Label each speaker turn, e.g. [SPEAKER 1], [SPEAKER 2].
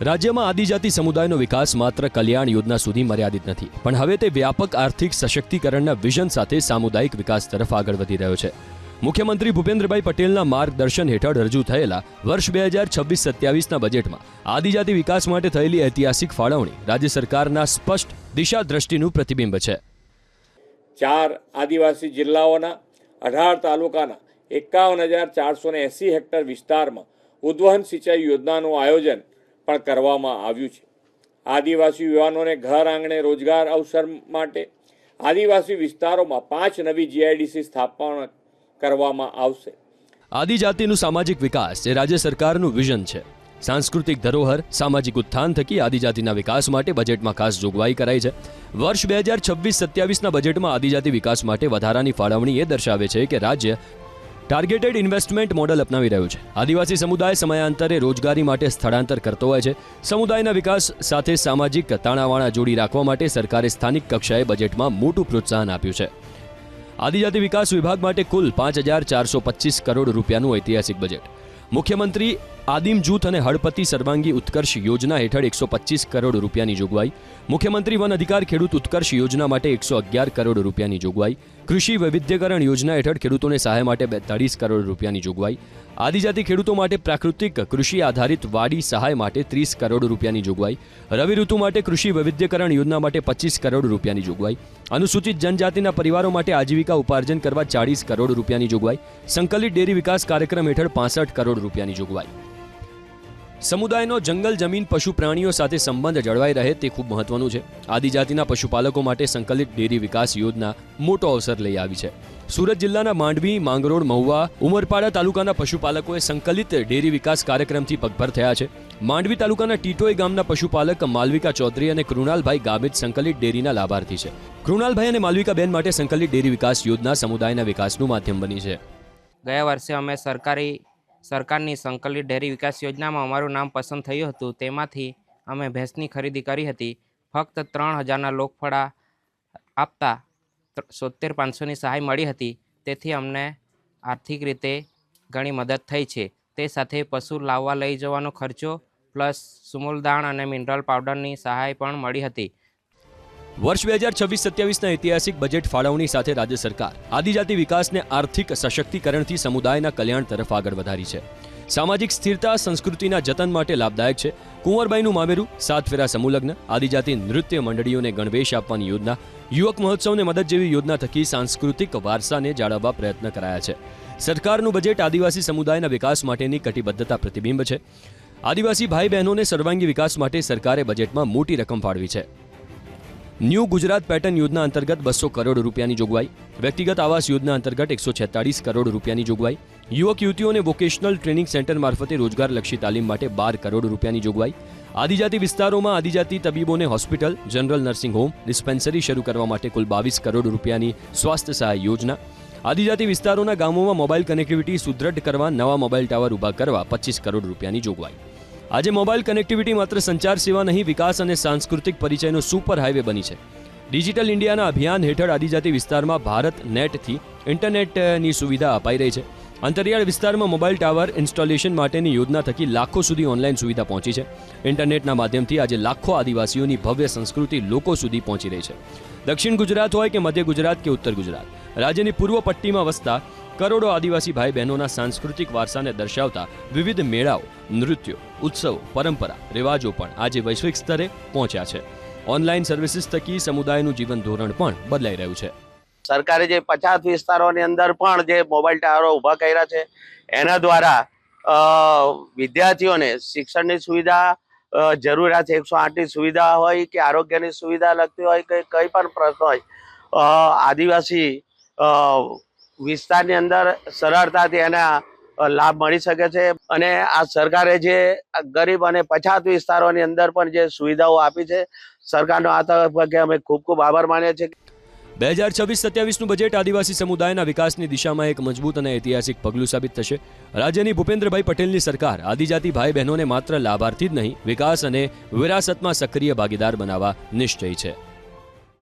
[SPEAKER 1] રાજ્યમાં આદિજાતિ સમુદાયનો વિકાસ માત્ર કલ્યાણ યોજના સુધી મર્યાદિત નથી, પણ હવે તે વ્યાપક આર્થિક સશક્તિકરણના વિઝન સાથે સામુદાયિક વિકાસ તરફ આગળ વધી રહ્યો છે. મુખ્યમંત્રી ભૂપેન્દ્રભાઈ પટેલના માર્ગદર્શન હેઠળ રજૂ થયેલા વર્ષ 2026-27ના બજેટમાં આદિજાતિ વિકાસ માટે થયેલી ઐતિહાસિક ફાળવણી રાજ્ય સરકારના સ્પષ્ટ દિશા દ્રષ્ટિનું પ્રતિબિંબ છે.
[SPEAKER 2] 4 આદિવાસી જિલ્લાઓના 18 તાલુકાના 51,480 હેક્ટર વિસ્તારમાં ઉદ્વહન સિંચાઈ યોજનાનું આયોજન પણ કરવામાં આવ્યું છે. આદિવાસી યુવાનોને ઘર આંગણે રોજગાર અવસર માટે આદિવાસી વિસ્તારોમાં 5 નવી જીઆઈડીસી સ્થાપના કરવામાં આવશે.
[SPEAKER 1] આદિજાતિનું સામાજિક વિકાસ એ રાજ્ય સરકારનું વિઝન છે. સાંસ્કૃતિક ધરોહર, સામાજિક ઉત્થાન થકી આદિજાતિના વિકાસ માટે બજેટમાં ખાસ જોગવાઈ કરાઈ છે. વર્ષ 2026-27ના બજેટમાં આદિજાતિ વિકાસ માટે વધારાની ફાળવણી એ દર્શાવે છે કે રાજ્ય ટાર્ગેટેડ ઇન્વેસ્ટમેન્ટ મોડલ અપનાવી રહ્યું છે. આદિવાસી સમુદાય સમયાંતરે રોજગારી માટે સ્થળાંતર કરતો હોય છે. સમુદાયના વિકાસ સાથે સામાજિક તાણાવાણા જોડી રાખવા માટે સરકારે સ્થાનિક કક્ષાએ બજેટમાં મોટું પ્રોત્સાહન આપ્યું છે. આદિજાતિ વિકાસ વિભાગ માટે કુલ 5,425 કરોડ રૂપિયાનું ઐતિહાસિક બજેટ. મુખ્યમંત્રી આદિમ જૂથ અને હળપતિ સર્વાંગી ઉત્કર્ષ યોજના હેઠળ 125 કરોડ રૂપિયાની જોગવાઈ. મુખ્યમંત્રી વન અધિકાર ખેડૂત ઉત્કર્ષ યોજના માટે 111 કરોડ રૂપિયાની જોગવાઈ. કૃષિ વૈવિધ્યકરણ યોજના હેઠળ ખેડૂતોને સહાય માટે 42 કરોડ રૂપિયાની જોગવાઈ. આદિજાતિ ખેડૂતો માટે પ્રાકૃતિક કૃષિ આધારિત વાડી સહાય માટે 30 કરોડ રૂપિયાની જોગવાઈ. રવિ ઋતુ માટે કૃષિ વૈવિધ્યકરણ યોજના માટે 25 કરોડ રૂપિયાની જોગવાઈ. અનુસૂચિત જનજાતિના પરિવારો માટે આજીવિકા ઉપાર્જન કરવા 40 કરોડ રૂપિયાની જોગવાઈ. સંકલિત ડેરી વિકાસ કાર્યક્રમ હેઠળ 65 કરોડ રૂપિયાની જોગવાઈ. સમુદાયનો જંગલ જમીન પશુ પ્રાણીઓ સાથે સંબંધ જળવાઈ રહે તે ખૂબ મહત્વનું છે. આદિજાતિના પશુપાલકો માટે સંકલિત ડેરી વિકાસ યોજના મોટો અવસર લઈ આવી છે. સુરત જિલ્લાના માંડવી, માંગરોળ, મહુવા, ઉમરપાડા તાલુકાના પશુપાલકોએ સંકલિત ડેરી વિકાસ કાર્યક્રમથી પગભર થયા છે. માંડવી તાલુકાના ટીટોઈ ગામના પશુપાલક માલવિકા ચૌધરી અને કૃણાલભાઈ ગામિત સંકલિત ડેરીના લાભાર્થી છે. કૃણાલભાઈ અને માલવિકાબેન માટે સંકલિત ડેરી વિકાસ યોજના સમુદાયના વિકાસનું માધ્યમ બની છે.
[SPEAKER 3] ગયા વર્ષે અમે સરકારની સંકલિત ડેરી વિકાસ યોજનામાં અમારું નામ પસંદ થયું હતું. તેમાંથી અમે ભેંસની ખરીદી કરી હતી. ફક્ત 3,000ના લોકફળા આપતા 70,500ની સહાય મળી હતી. તેથી અમને આર્થિક રીતે ઘણી મદદ થઈ છે. તે સાથે પશુ લાવવા લઈ જવાનો ખર્ચો પ્લસ સુમૂલદાણ અને મિનરલ પાવડરની સહાય પણ મળી હતી.
[SPEAKER 1] વર્ષ 2026-27ના ઐતિહાસિક બજેટ ફાળવણી સાથે રાજ્ય સરકાર આદિજાતિ વિકાસને આર્થિક સશક્તિકરણથી સમુદાયના કલ્યાણ તરફ આગળ વધારી છે. સામાજિક સ્થિરતા સંસ્કૃતિના જતન માટે લાભદાયક છે. કુંવરબાઈનું મામેરું, 7 ફેરા સમૂહલગ્ન, આદિજાતિ નૃત્ય મંડળીઓને ગણવેશ આપવાની યોજના, યુવક મહોત્સવને મદદ જેવી યોજના થકી સાંસ્કૃતિક વારસાને જાળવવા પ્રયત્ન કરાયા છે. સરકારનું બજેટ આદિવાસી સમુદાયના વિકાસ માટેની કટિબદ્ધતા પ્રતિબિંબ છે. આદિવાસી ભાઈ બહેનોને સર્વાંગી વિકાસ માટે સરકારે બજેટમાં મોટી રકમ ફાળવી છે. ન્યૂ ગુજરાત પેટર્ન યોજના અંતર્ગત 200 કરોડ રૂપિયાની જોગવાઈ. વ્યક્તિગત આવાસ યોજના અંતર્ગત 146 કરોડ રૂપિયાની જોગવાઈ. યુવક યુવતીઓને વોકેશનલ ટ્રેનિંગ સેન્ટર મારફતે રોજગારલક્ષી તાલીમ માટે 12 કરોડ રૂપિયાની જોગવાઈ. આદિજાતિ વિસ્તારોમાં આદિજાતિ તબીબોને hospital, general nursing home, dispensary શરૂ કરવા માટે કુલ 22 કરોડ રૂપિયાની સ્વાસ્થ્ય સહાય યોજના. આદિજાતિ વિસ્તારોના ગામોમાં મોબાઈલ કનેક્ટિવિટી સુદૃઢ કરવા નવા મોબાઈલ ટાવર ઊભા કરવા 25 કરોડ રૂપિયાની જોગવાઈ. આજે મોબાઈલ કનેક્ટિવિટી માત્ર સંચાર સેવા નહીં, વિકાસ અને સાંસ્કૃતિક પરિચયનો સુપર હાઈવે બની છે. ડિજિટલ ઇન્ડિયાના અભિયાન હેઠળ આદિજાતિ વિસ્તારમાં ભારત નેટથી ઇન્ટરનેટની સુવિધા અપાઈ રહી છે. અંતરિયાળ વિસ્તારમાં મોબાઈલ ટાવર ઇન્સ્ટોલેશન માટેની યોજના થકી લાખો સુધી ઓનલાઈન સુવિધા પહોંચી છે. ઇન્ટરનેટના માધ્યમથી આજે લાખો આદિવાસીઓની ભવ્ય સંસ્કૃતિ લોકો સુધી પહોંચી રહી છે. દક્ષિણ ગુજરાત હોય કે મધ્ય ગુજરાત કે ઉત્તર ગુજરાત, રાજ્યની પૂર્વ પટ્ટીમાં વસતા કરોડો આદિવાસી ભાઈ બહેનોના સાંસ્કૃતિક વારસાને દર્શાવતા વિવિધ મેળાઓ, નૃત્યો, ઉત્સવો, પરંપરા, રિવાજો પણ આજે વૈશ્વિક સ્તરે પહોંચ્યા છે. ઓનલાઈન સર્વિસીસ થકી સમુદાયનું જીવન ધોરણ પણ બદલાઈ રહ્યું છે.
[SPEAKER 4] સરકારે જે 50 વિસ્તારોની અંદર પણ જે મોબાઈલ ટાવરો ઊભા કર્યા છે, એના દ્વારા વિદ્યાર્થીઓને શિક્ષણની સુવિધા, જરૂરિયાત 108ની સુવિધા હોય કે આરોગ્યની સુવિધા લગતી હોય કે કંઈ પણ પ્રશ્ન હોય, આદિવાસી વિસ્તારની અંદર સરળતાથી એના લાભ મળી શકે છે. અને આ સરકારે જે ગરીબ અને પછાત વિસ્તારોની અંદર પણ જે સુવિધાઓ આપી છે, સરકારનો આ તબક્કે અમે ખૂબ ખૂબ આભાર માનીએ છીએ.
[SPEAKER 1] 2026-27નું બજેટ આદિવાસી સમુદાયના વિકાસની દિશામાં એક મજબૂત અને ઐતિહાસિક પગલું સાબિત થશે. રાજ્યની ભૂપેન્દ્રભાઈ પટેલની સરકાર આદિજાતિ ભાઈ બહેનોને માત્ર લાભાર્થી જ નહીં, વિકાસ અને વિરાસતમાં સક્રિય ભાગીદાર બનાવવા નિશ્ચયી છે.